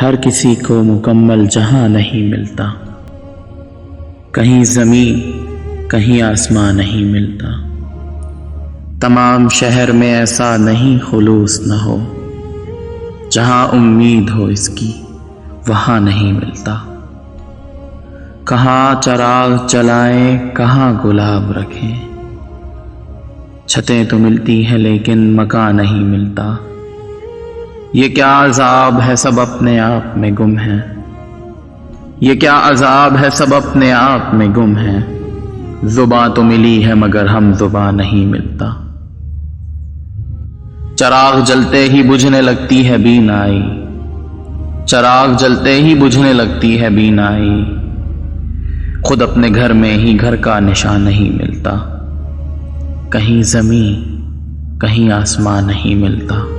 ہر کسی کو مکمل جہاں نہیں ملتا، کہیں زمین کہیں آسمان نہیں ملتا۔ تمام شہر میں ایسا نہیں خلوص نہ ہو، جہاں امید ہو اس کی وہاں نہیں ملتا۔ کہاں چراغ جلائیں کہاں گلاب رکھیں، چھتیں تو ملتی ہیں لیکن مکان نہیں ملتا۔ یہ کیا عذاب ہے سب اپنے آپ میں گم ہیں، یہ کیا عذاب ہے سب اپنے آپ میں گم ہیں۔ زباں تو ملی ہے مگر ہم زباں نہیں ملتا۔ چراغ جلتے ہی بجھنے لگتی ہے بینائی، چراغ جلتے ہی بجھنے لگتی ہے بینائی۔ خود اپنے گھر میں ہی گھر کا نشان نہیں ملتا، کہیں زمین کہیں آسمان نہیں ملتا۔